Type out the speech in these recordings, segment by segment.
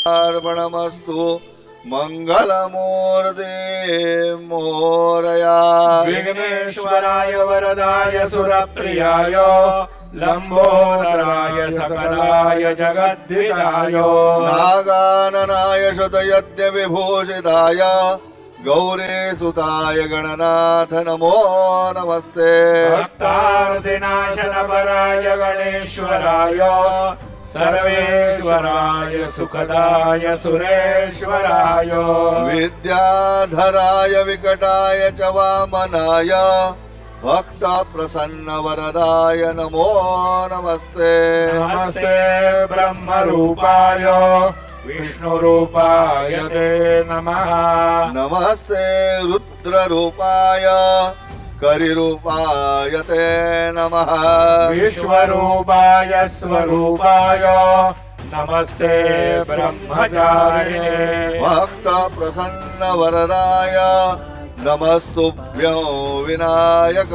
अर्पणमस्तु मंगलमूर्ते मोरया। विघ्नेश्वराय वरदाय सुरप्रियाय लंबोदराय सकलाय जगद्विदाय नागाननाय श्रुतयज्ञ विभूषिताय गौरीसुताय गणनाथ नमो नमस्ते। भक्तार्थिनाशनपराय गणेश्वराय सर्वेश्वराय सुखदाय सुरेश्वराय विद्याधराय विकटाय च वामनाय भक्त प्रसन्न वरदाय नमो नमस्ते। नमस्ते ब्रह्मरूपाय विष्णुरूपाय ते नमः। नमस्ते रुद्ररूपाय करिरूपाय ते नमः। विश्वरूपाय स्वरूपाय नमस्ते ब्रह्मचारिणे भक्त प्रसन्न वरदाय नमस्तुभ्यो विनायक।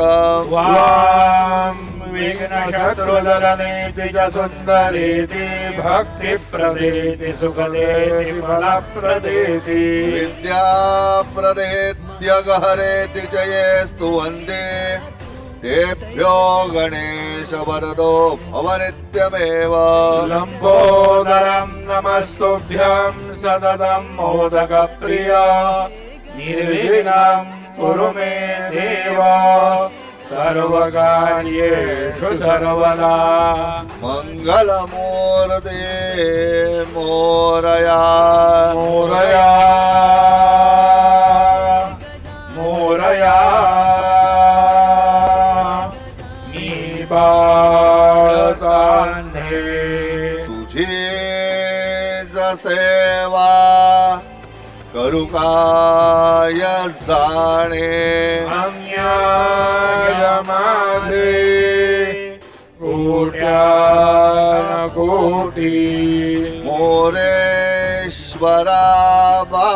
वां विघ्नशत्रुदलनेति च सुन्दरेति भक्तिप्रदेति सुखदेति फलप्रदेति विद्याप्रदेत्यगहरेति च ये स्तुवन्ति तेभ्यो गणेश वरदो भवनित्यमेव। लम्बोदरं नमस्तुभ्यं सततं मोदकप्रिय निर्विघ्नं कुरु मे देव सर्वकार्येषु सर्वदा। मंगलमूर्ते मोरया मोरया मोरया निबाळकांधे तुझी सेवा करू काय जाणे अन्याय माझे कोट्यान कोटी मोरेश्वरा बा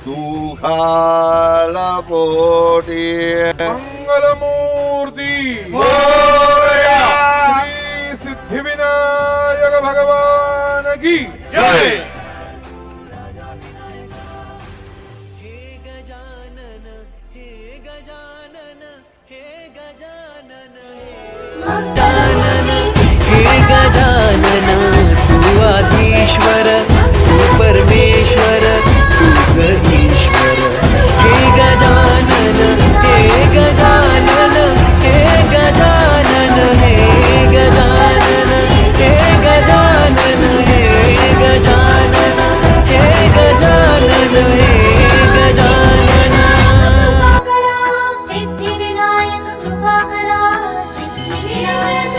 तू घाल पोटी। मंगलमूर्ती मोरया श्री सिद्धिविनायक भगवान की जय। हे गजानन तू आधीश्वर तू परमेश्वर तूच ईश्वर। हे गजानन हे गजानन हे गजानन हे गजानन हे गजानन हे गजानन हे गजानन हे गजानन। सिद्धिविनायक कृपा करा सिद्धिविनायक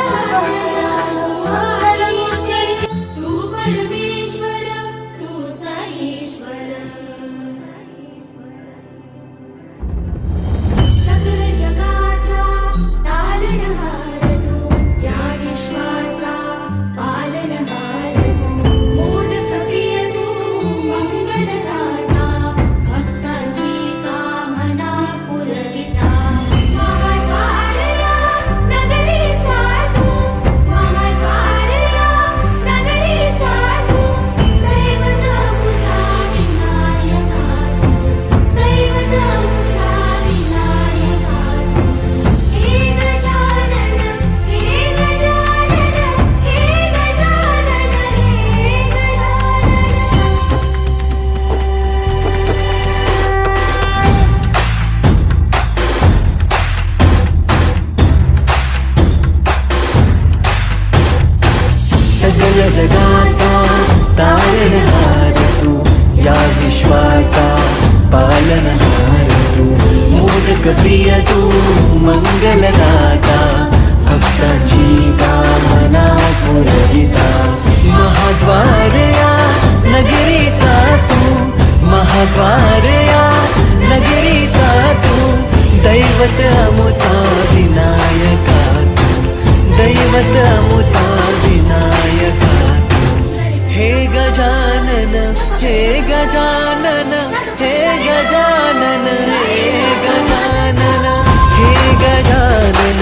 तू परमेश्वर तूचा ईश्वर। सकल जगाचा तारणहार तू या विश्वाचा पालनहार तू मोदक प्रिय तू मंगलदाता भक्तांची कामना पुरविता। महाद्वार या नगरीचा तू महाद्वार या नगरीचा तू दैवत मुझा विनायका तू दैवत मुझा विनायका तू। हे गजानन हे गजानन हे गजानन हे सगळ जगाचा तारणहार तू या विश्वाचा पालनहार तू मोदक प्रिय तू मंगलदाता भक्तांची कामना पुरविता। महाद्वार या नगरीचा तू महाद्वार या नगरीचा तू दैवत अमुचा विनायका तू दैवत अमुचा विनायका तू। हे गजानन हे गजानन हे गजानन हे गजानन हे गजानन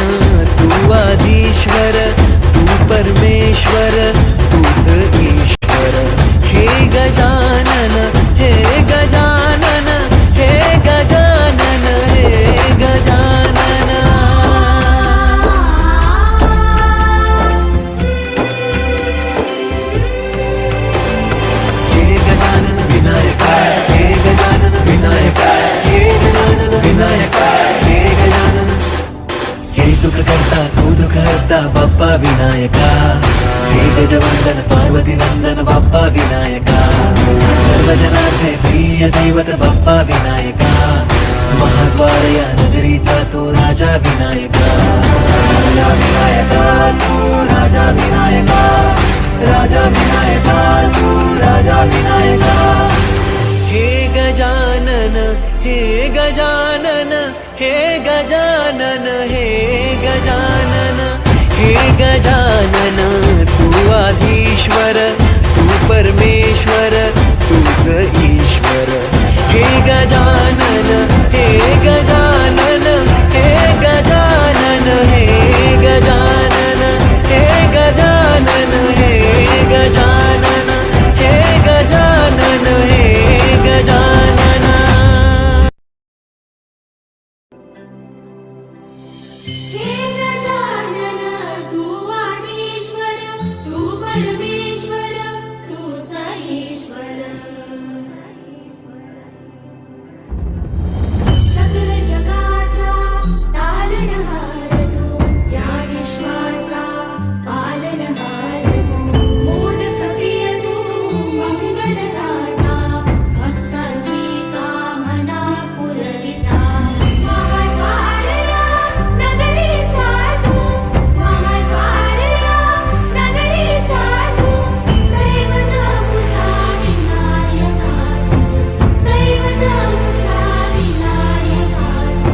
तू आधीश्वर तू परमेश्वर तूच ईश्वर। करता बाप्पा विनायका, हे गजवंदन पार्वती नंदन बाप्पा विनायका, सर्वजनांचे प्रिय दैवत बाप्पा विनायका, महाद्वार या नगरीचा तो राजा विनायका, राजा विनायका तू राजा विनायका, राजा विनायका तू राजा विनायका. हे गजानन हे गजानन हे गजानन हे गजानन हे गजानन, तू आधीश्वर तू परमेश्वर तूच ईश्वर. हे गजानन हे गजानन हे गजानन हे गजानन हे गजानन हे गजानन हे गजानन हे गजानन. हे गजानन तू आदिश्वर तू परमेश्वर तूच ईश्वर. सकल जगाचा तारणहार तू, या विश्वाचा पालनहार तू, मोदक प्रिय तू मंगलदाता, भक्तांची कामना पुरविता. महाद्वार या नगरीचा तू, महाद्वार या नगरीचा तू, दैवत मुझा विनायका तू, दैवत मुझा विनायका तू.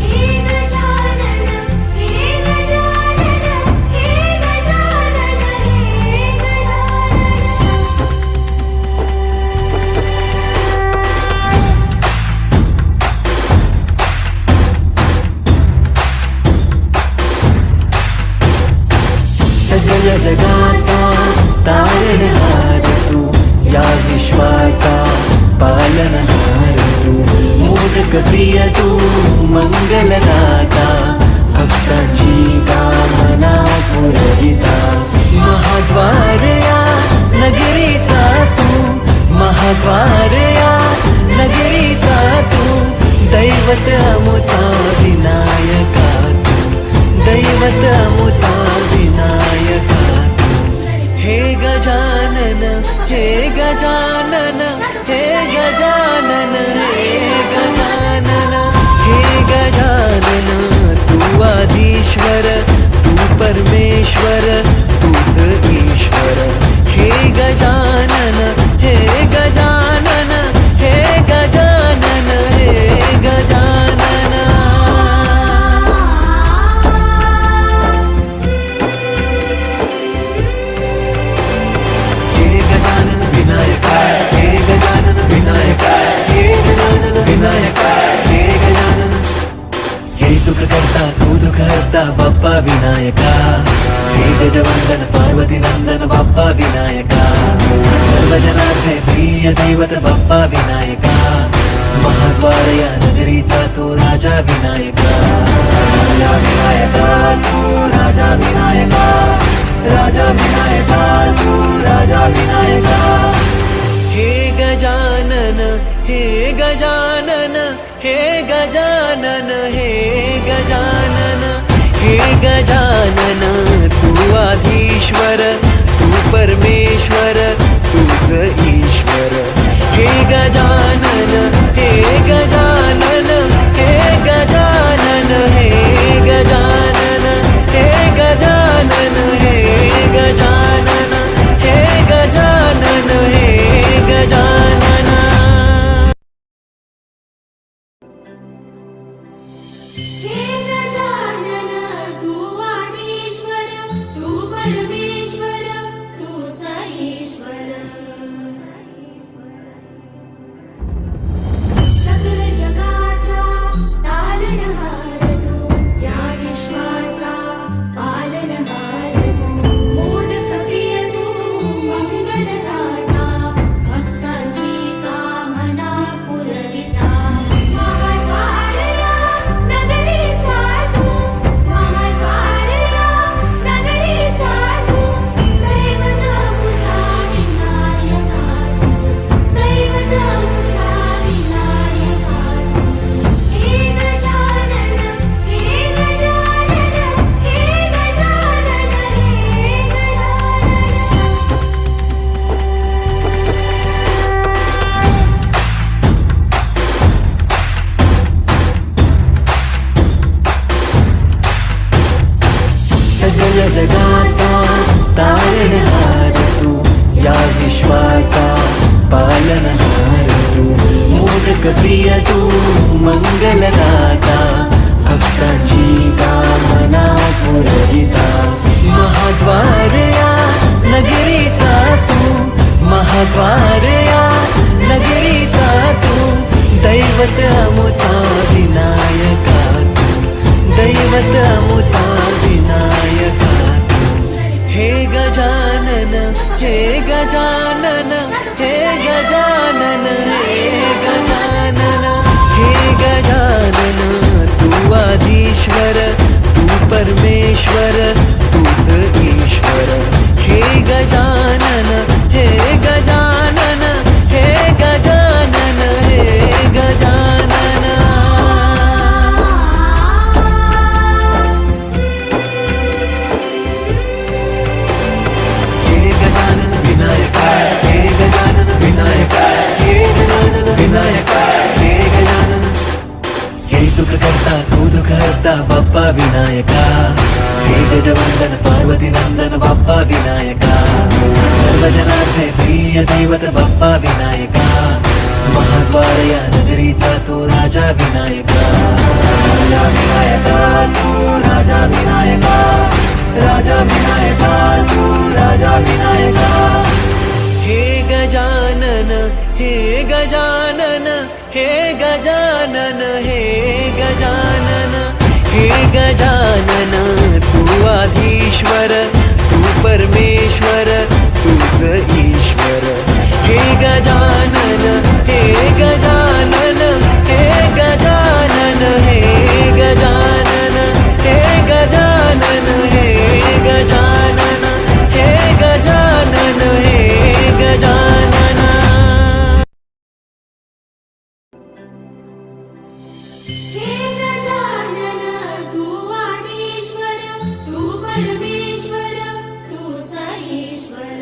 हे गजानन हे गजानन हे गजानन हे गजानन. सगळ जगाचा तारणहार तू, या विश्वाचा पालनहार तू, मोदक प्रिय तू मंगलदाता, भक्तांची कामना पुरविता. महाद्वार या नगरीचा तू, महाद्वार या नगरीचा तू, दैवत अमुचा विनायका तू, दैवत अमुचा विनायका तू. हे गजानन हे गजानन हे गजानन हे गजानन हे गजानन, तू आधीश्वर तू परमेश्वर तूच ईश्वर. हे गजानन हे गजानन हे गजानन हे गजानन. हे गजानन विनायका हे गजानन विनायका हे गजानन विनायका हे गजानन. हे सुख करता तू दुःख हरता बाप्पा विनायका, हे गजवंदन पार्वती नंदन बाप्पा विनायका, सर्वजनांचे प्रिय दैवत बाप्पा विनायका, महाद्वार या नगरीचा तो राजा विनायका, राजा विनायका तू राजा विनायका, राजा विनायका तू राजा विनायका. हे गजानन हे गजानन हे गजानन हे गजानन हे गजानन, तू आधीश्वर तू परमेश्वर तूच ईश्वर. हे गजानन हे गजानन हे गजानन हे गजानन हे गजानन हे गजानन हे गजानन हे गजानन. हे गजानन तू सकल जगाचा तारणहार तू, या विश्वाचा पालनहार तू, मोदक प्रिय तू मंगलदाता, भक्तांची कामना पुरविता, महाद्वार या नगरीचा तू, महाद्वार या नगरीचा तू, दैवत अमुचा विनायका तू, दैवत अमुचा विनायका तू. हे गजानन हे गजानन हे गजानन हे गजानन हे गजानन, तू आदिश्वर तू परमेश्वर तूच ईश्वर. हे गजानन हे गजानन हे गजानन हे गजानन. हे गजानन विनायक हे गजानन विनायक हे गजानन विनायक हे गजानन. हे सुख करता तू दुःख हरता बाप्पा विनायका, हे गजवंदन पार्वती नंदन बाप्पा विनायका, सर्वजनांचे प्रिय दैवत बाप्पा विनायका, महाद्वार या नगरीचा तू राजा विनायका. राजा विनायका तू राजा विनायका, राजा विनायका तू राजा विनायका. हे गजानन हे गजानन हे गजानन हे गजानन हे गजानन, तू आधीश्वर तू परमेश्वर तूच ईश्वर. हे गजानन हे गजानन हे गजानन हे गजानन हे गजानन हे गजानन हे गजानन हे गजानन. हे गजानन तू आदिश्वर तू परमेश्वर तूच ईश्वर.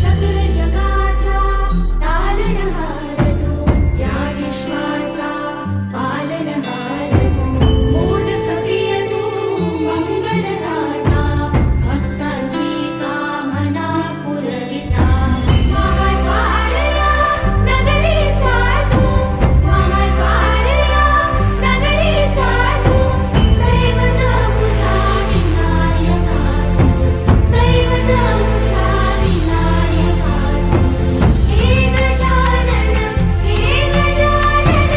सकल जगाचा तारणहार तू, या विश्वाचा पालनहार तू, मोदक प्रिय तू मंगलदाता, भक्तांची कामना पुरविता, महाद्वार या नगरीचा तू, महाद्वार या नगरीचा तू, दैवत अमुचा विनायका तू, दैवत अमुचा विनायका तू. हे गजानन हे गजानन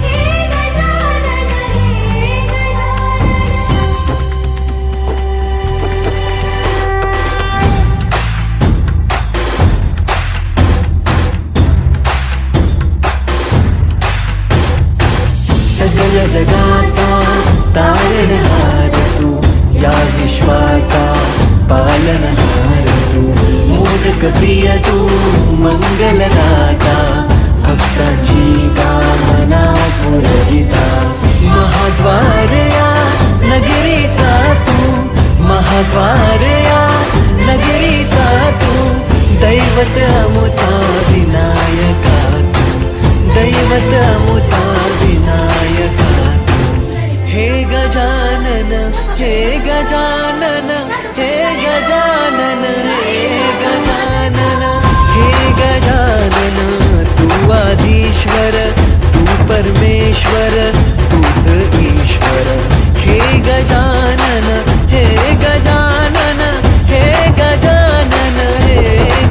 हे गजानन हे सकल जगाचा तारणहार तू, या विश्वाचा पालनहार तू, मोदक प्रिय तू मंगलदाता, भक्तांची कामना पुरविता, महाद्वार या नगरीचा तू, महाद्वार या नगरीचा तू, दैवत अमुचा विनायका तू, दैवत अमुचा विनायका तू. हे गजानन हे गजानन हे गजानन हे गजानन हे गजानन, तू आदिश्वर तू परमेश्वर तूच ईश्वर. हे गजानन हे गजानन हे गजानन हे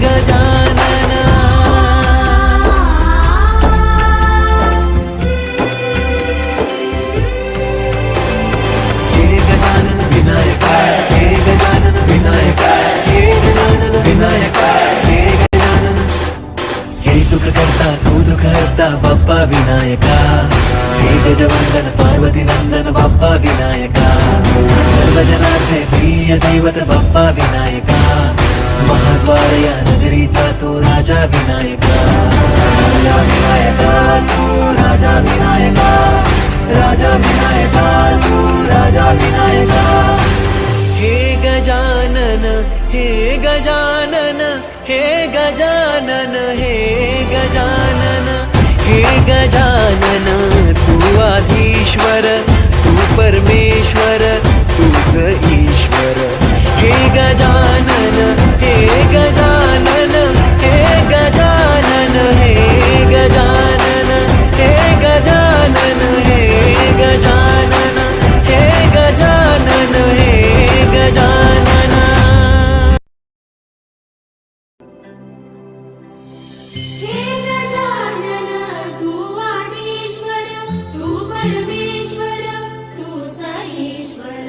गजानन. हे गजानन विनायक हे गजानन विनायक हे गजानन विनायक हे गजानन. हे सुख करता तू दुःख हरता बाप्पा विनायका, हे गजवंदन पार्वती नंदन बाप्पा विनायका, सर्वजनांचे प्रिय दैवत बाप्पा विनायका, महाद्वार या नगरीचा तू राजा विनायका. राजा विनायका तू राजा विनायका, राजा विनायका तू राजा विनायका. हे गजानन हे गजानन हे गजानन हे गजानन हे गजानन, तू आधीश्वर तू परमेश्वर तूच ईश्वर हे गजानन हे गजानन हे गजानन हे गजानन हे गजानन हे गजानन हे गजानन हे गजानन हे गजानन तू आदिश्वर तू परमेश्वर तूच ईश्वर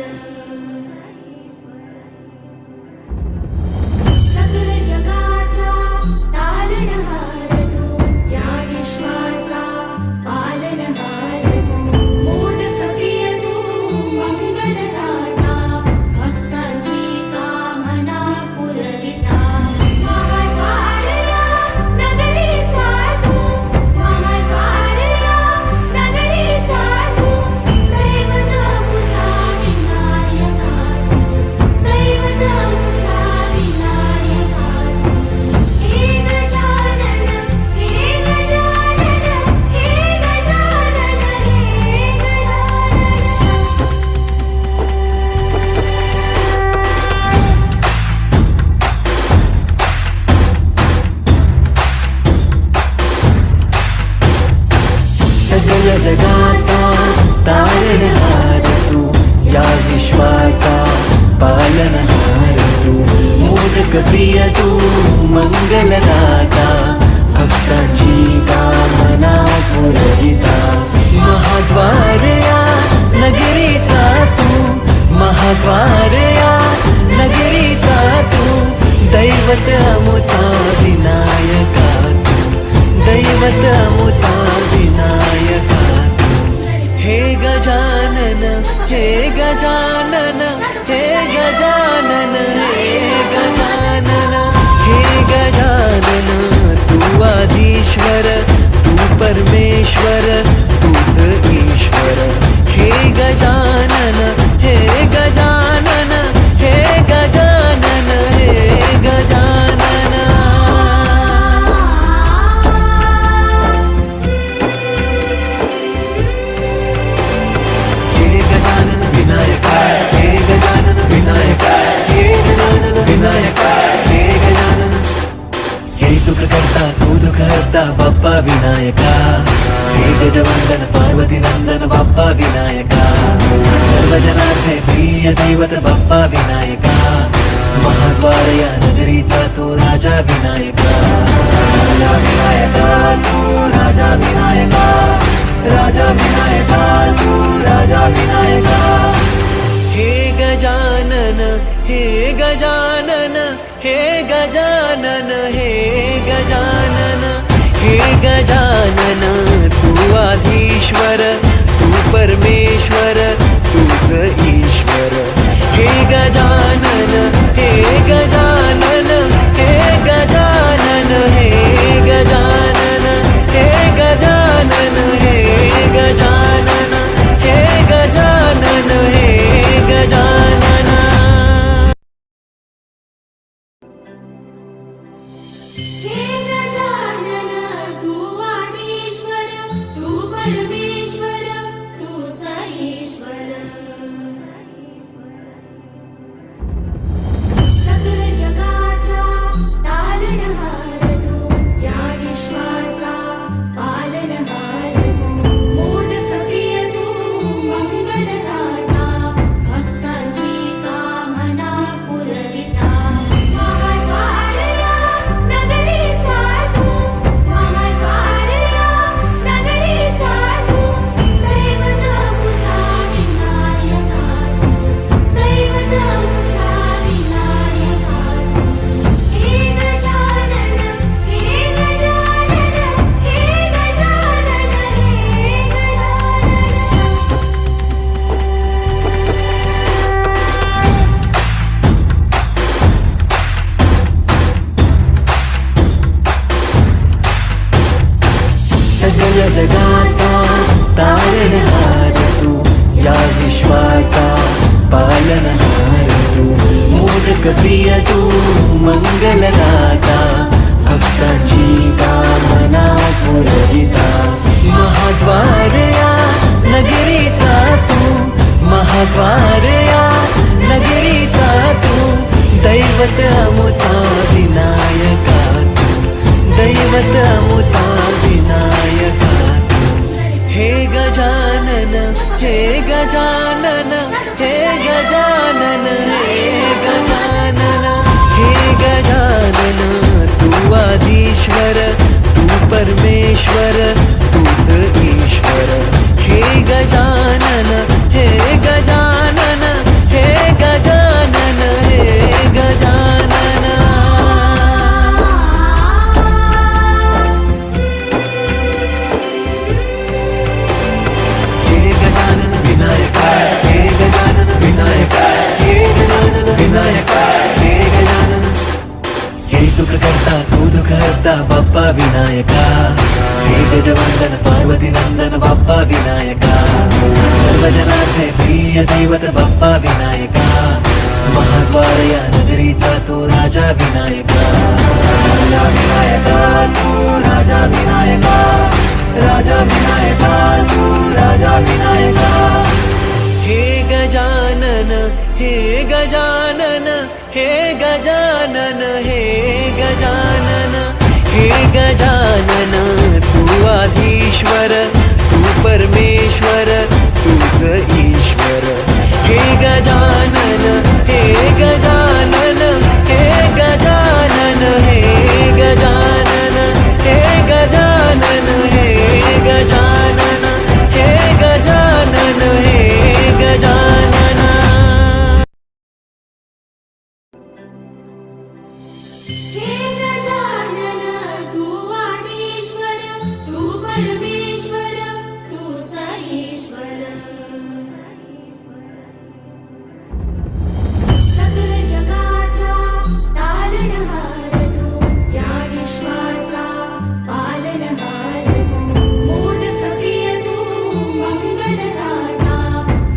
सकल जगाचा तारणहार तू या विश्वाचा पालनहार तू मोदक प्रिय तू मंगलदाता भक्तांची कामना पुरविता महाद्वारया नगरीचा तू महाद्वारया नगरीचा तू दैवत मुझा विनायका तू दैवत मुझा विनायका तू हे गजानन हे गजानन हे गजानन हे गजानन सकल जगाचा तारणहार तू या विश्वाचा पालनहार तू मोदक प्रिय तू मंगलदाता भक्तांची कामना पुरविता महाद्वारया नगरीचा तू महाद्वारया नगरीचा तू दैवत अमुचा विनायका तू दैवत अमुचा विनायका तू हे गजानन हे गजानन हे गजानन हे गजानन हे गजानन तू आदिश्वर तू परमेश्वर तूच ईश्वर हे गजानन हे गजानन हे गजानन हे गजानन हे गजानन विनायका हे गजानन विनायका हे गजानन विनायका हे गजानन हे सुख करता तू दुःख हरता बाप्पा विनायका हे गजवंदन पार्वती नंदन बाप्पा विनायका सर्वजनांचे प्रिय दैवत बाप्पा विनायका महाद्वारया नगरीचा तू राजा विनायका राजा विनायका तू राजा विनायका राजा विनायका तू राजा विनायका हे गजानन हे गजानन हे गजानन हे गजानन हे गजानन तू आधीश्वर तू परमेश्वर तूच ईश्वर हे गजानन हे गजानन हे गजानन हे गजानन हे गजानन हे गजानन हे गजानन हे गजानन हे गजानन तू आदिश्वर तू परमेश्वर गजानन हे गजानन हे गजानन हे गजानन हे गजानन तू आधीश्वर तू परमेश्वर तूच ईश्वर हे गजानन हे गजानन हे गजानन हे गजानन हे गजानन विनायक हे गजानन विनायक हे गजानन विनायक हे गजानन हे सुख करता तू दुःख हरता बाप्पा विनायका हे गजवंदन पार्वती नंदन बाप्पा विनायका सर्वजनाचे प्रिय दैवत बाप्पा विनायका महाद्वार या नगरीचा तो राजा विनायका राजा विनायका तू राजा विनायका राजा विनायका तू राजा विनायका हे गजानन हे गजानन हे गजानन हे गजानन हे गजानन तू आधीश्वर तू परमेश्वर तूच ईश्वर हे गजानन हे गजानन हे गजानन हे गजानन हे गजानन हे गजानन हे गजानन हे गजानन हे गजानन तू आदिश्वर तू परमेश्वर तूच ईश्वर सकल जगाचा तारणहार तू या विश्वाचा पालनहार तू मोदक प्रिय तू मंगलदाता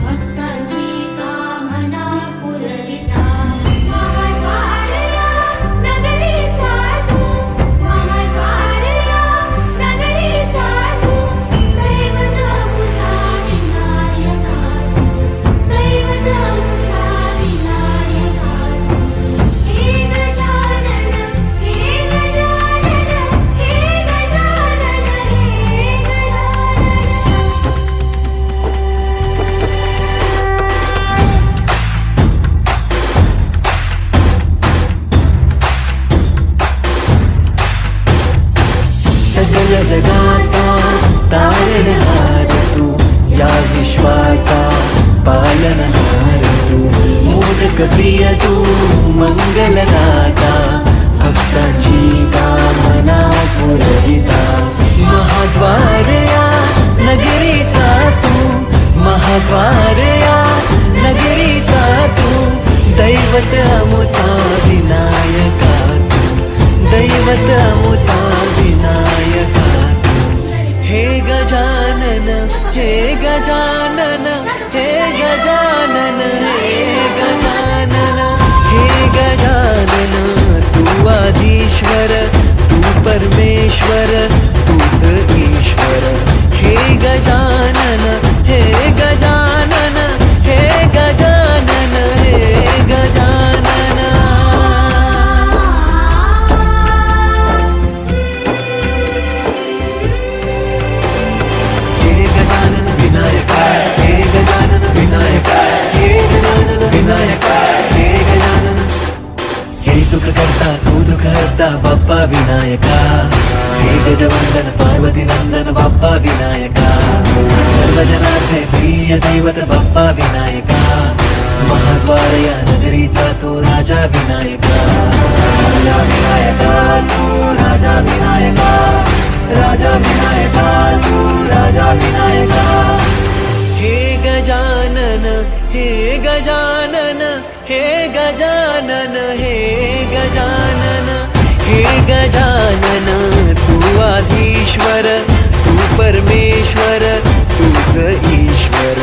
भक्तांची कामना पुरविता महाद्वार या नगरीचा तू महाद्वार या नगरीचा तू दैवत मुझा विनायका तू दैवत मुझा विनायका तू हे गजानन हे गजानन हे गजानन हे गजानन सकल जगाचा तारणहार तू या विश्वाचा पालनहार तू मोदक प्रिय तू मंगलदाता भक्तांची कामना पुरविता महाद्वार या नगरीचा तू महाद्वार या नगरीचा तू दैवत अमुचा विनायका तू दैवत अमुचा विनायका तू हे गजानन हे गजानन हे गजानन हे गजानन हे गजानन तू आधीश्वर तू परमेश्वर तूच ईश्वर हे गजानन हे गजानन हे गजानन हे गजानन हे गजानन विनायक हे गजानन विनायक हे गजानन विनायक हे गजानन हे सुख करता तू दुःख हरता बाप्पा विनायका हे गजवंदन पार्वती नंदन बाप्पा विनायका सर्वजनाचे प्रिय दैवत बाप्पा विनायका महाद्वार या नगरीचा तो राजा विनायका राजा विनायका तू राजा विनायका राजा विनायका तू राजा विनायका हे गजानन हे गजानन हे गजानन हे गजानन हे गजानन तू आधीश्वर तू परमेश्वर तूच ईश्वर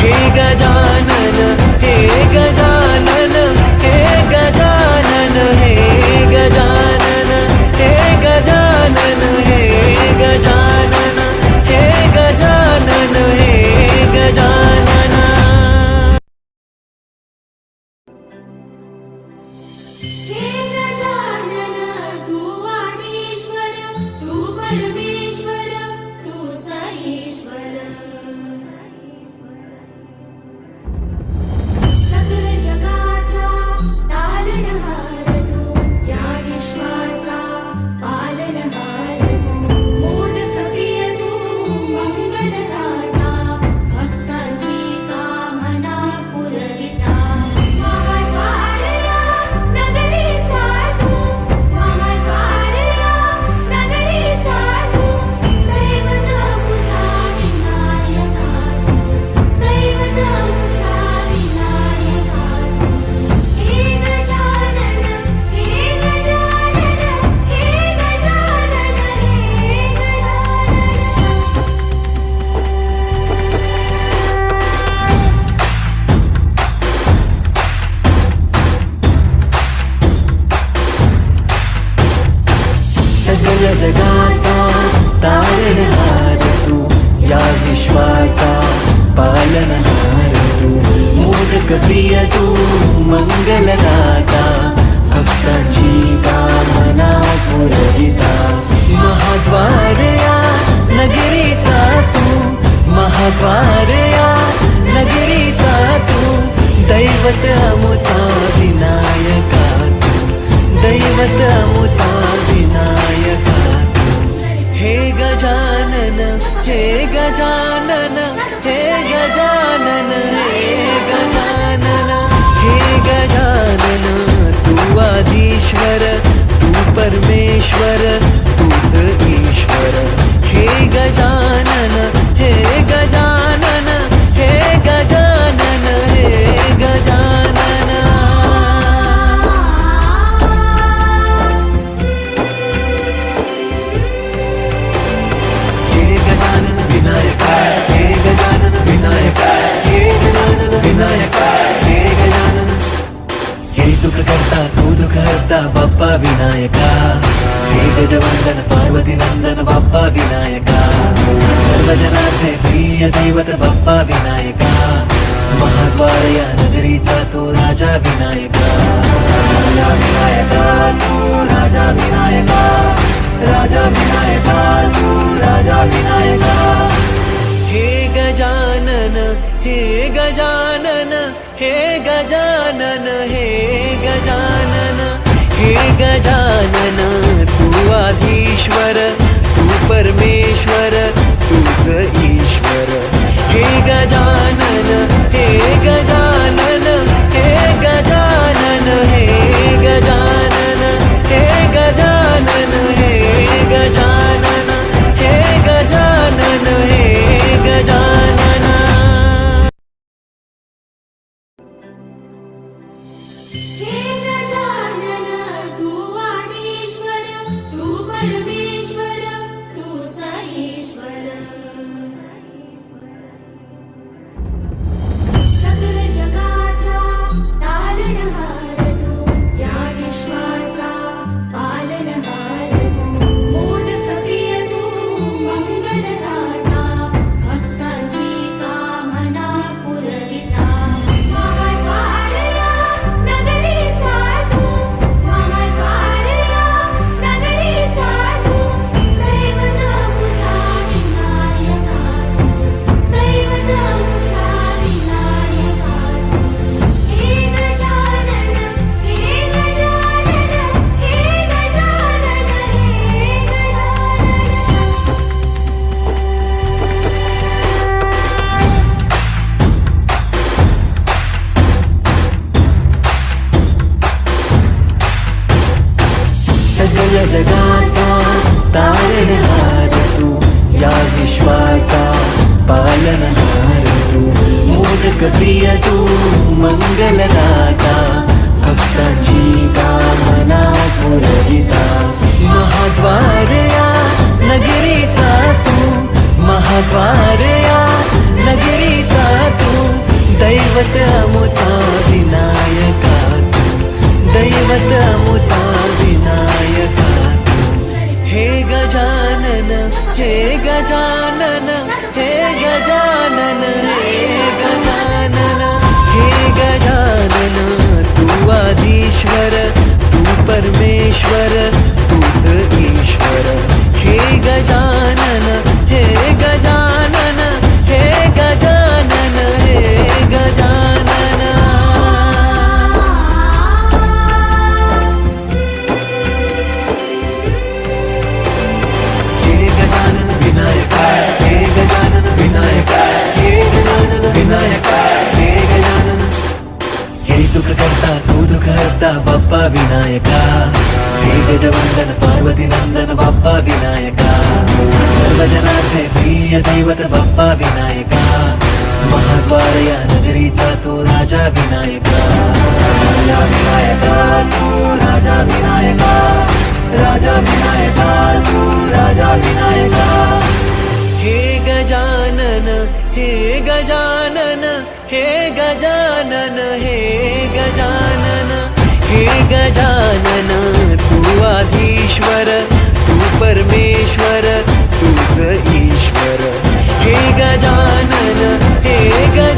हे गजानन हे गजानन हे गजानन हे गजानन हे गजानन हे गजानन हे गजानन हे गजानन हे गजानन तू आदिश्वर तू परमेश्वर तूच ईश्वर पालनहार तू मोदक प्रिय तू मंगलदाता भक्तांची कामना पुरविता महाद्वार या नगरीचा तू महाद्वार या नगरीचा तू दैवत अमुचा विनायका तू दैवत अमुचा विनायका तू हे गजानन हे गजानन हे गजानन हे गजानन हे गजानन तू आधीश्वर तू परमेश्वर तूच ईश्वर हे गजानन हे गजानन हे गजानन हे गजानन हे गजानन विनायक हे गजानन विनायक हे गजानन विनायक हे गजानन हे सुख करता तू दुःख हरता बाप्पा विनायका हे गजवंदन पार्वती नंदन बाप्पा विनायका सर्वजनाचे प्रिय दैवत बाप्पा विनायका महाद्वार या नगरीचा तो राजा विनायका राजा विनायका तू राजा विनायका राजा विनायका तू राजा विनायका हे गजानन हे गजानन हे गजानन हे गजानन हे गजानन तू आधीश्वर तू परमेश्वर तूच ईश्वर हे गजानन हे गजानन हे गजानन हे गजानन हे गजानन हे गजानन हे गजानन हे गजानन हे गजानन तू आदिश्वर तू परमेश्वर तूच ईश्वर सकल जगाचा तारणहार तू या विश्वाचा पालनहार तू मोदक प्रिय तू मंगलदाता भक्तांची कामना पुरविता महाद्वार या नगरीचा तू महाद्वार या नगरीचा तू दैवत अमुचा विनायका तू दैवत अमुचा विनायका तू हे गजानन हे गजानन हे गजानन हे गजानन सगळ्या जगाचा तारणहार तू या विश्वाचा पालनहार तू मोदक प्रिय तू मंगलदाता भक्तांची कामना पुरविता महाद्वार या नगरीचा तू महाद्वार या नगरीचा तू दैवत अमुचा विनायका तू दैवत अमुचा विनायका तू हे गजानन हे गजानन हे गजानन हे गजानन हे गजानन तू आधीश्वर तू परमेश्वर तूच ईश्वर हे गजानन हे गजानन हे गजानन हे गजानन हे गजानन विनायक हे गजानन विनायक हे गजानन विनायक हे गजानन हे सुख करता तू दुःख हरता बाप्पा विनायका हे गजवंदन पार्वती नंदन बाप्पा विनायका सर्वजनाचे प्रिय दैवत बाप्पा विनायका महाद्वार या नगरीचा तो राजा विनायका राजा विनायका तू राजा विनायका राजा विनायका तू राजा विनायका हे गजानन हे गजानन हे गजानन हे गजानन हे गजानन तू आधीश्वर तू परमेश्वर तूच ईश्वर हे गजानन हे गजानन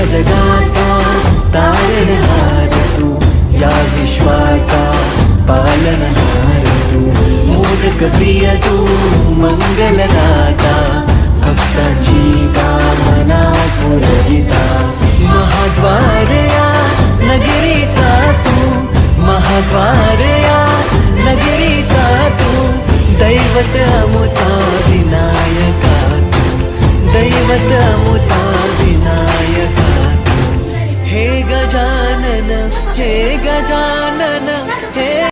जगाचा तारणहार तू, या विश्वाचा पालनहार तू, मोदक प्रिय तू, मंगलदाता, भक्तांची कामना पुरविता. महाद्वार या नगरीचा तू, महाद्वार या नगरीचा तू, दैवत अमुचा विनायका तू, दैवत अमुचा विनायका तू. हे गजानन, हे गजानन, हे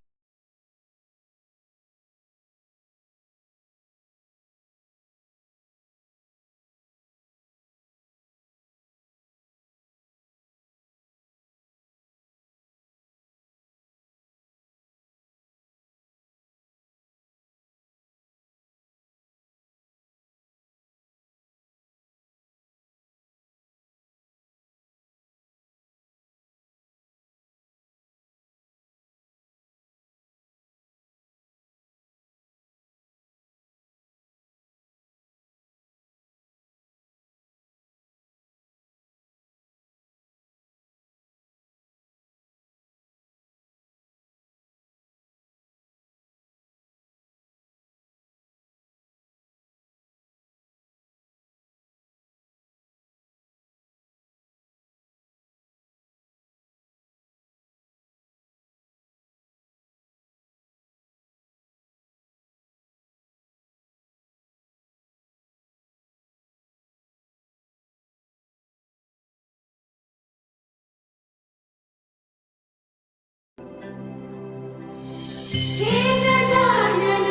हे गजानन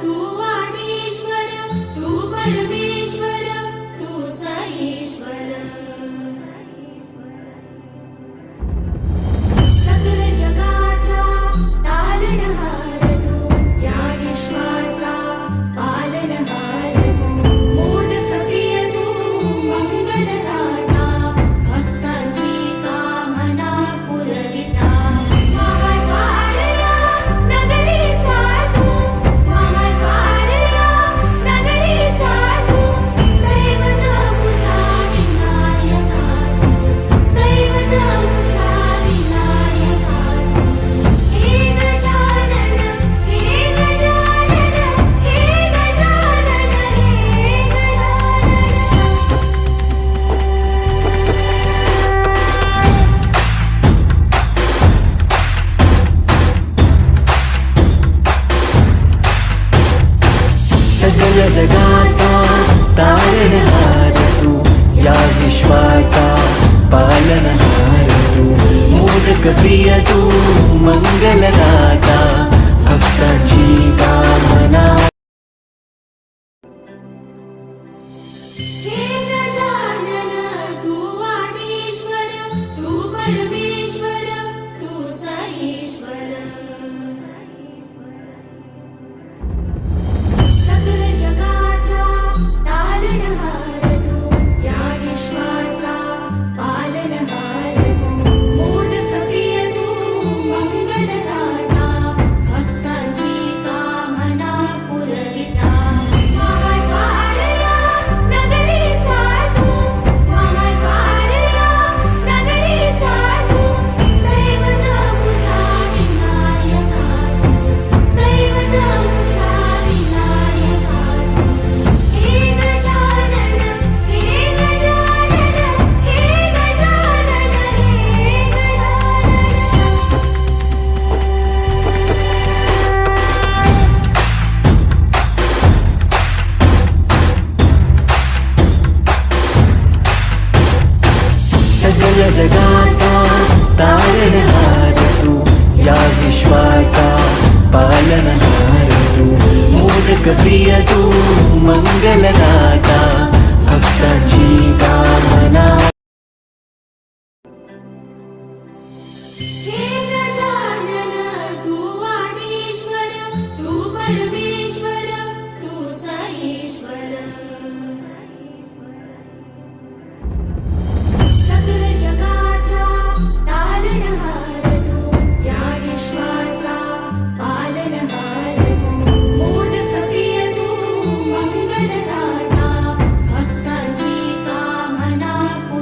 तू आदिश्वर, तू परमेश्वर, तूच ईश्वर. सकल जगाचा तारणहार तू, या विश्वाचा पालनहार तू, मोदक प्रिय तू, मंगलदाता, भक्तांची कामना पुरविता. महाद्वार या नगरीचा तू, महाद्वार या नगरीचा तू, दैवत अमुचा विनायका तू, दैवत अमुचा विनायका तू. हे गजानन, हे गजानन, हे गजानन, हे गजानन. सकल जगाचा तारणहार तू, या विश्वाचा पालनहार तू, मोदक प्रिय तू, मंगलदाता, भक्तांची कामना. हे गजानन तू आदिश्वर, तू परमेश्वर, तूच ईश्वर. सकल जगाचा तारणहार तू, या विश्वाचा पालनहार तू, मोदक प्रिय तू, मंगलदाता, भक्तांची कामना पुरविता. महाद्वार या नगरीचा तू, महाद्वार या नगरीचा तू, दैवत अमुचा विनायका तू, दैवत अमुचा विनायका तू. हे गजानन, हे गजानन, हे गजानन, हे सकल जगाचा तारणहार तू, या विश्वाचा पालनहार तू, मोदक प्रिय तू, मंगलदाता, भक्तांची कामना. हे गजानन तू आदिश्वर, तू परमेश्वर, तूच ईश्वर. सकल जगाचा तारणहार तू, या विश्वाचा पालनहार तू, मोदक प्रिय तू, मंगलदाता, भक्तांची कामना पुरविता.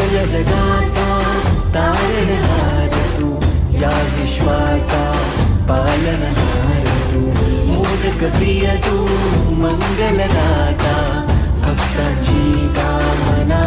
सकल जगाचा तारणहार तू या विश्वाचा पालनहार तू मोदक प्रिय तू मंगलदाता भक्तांची कामना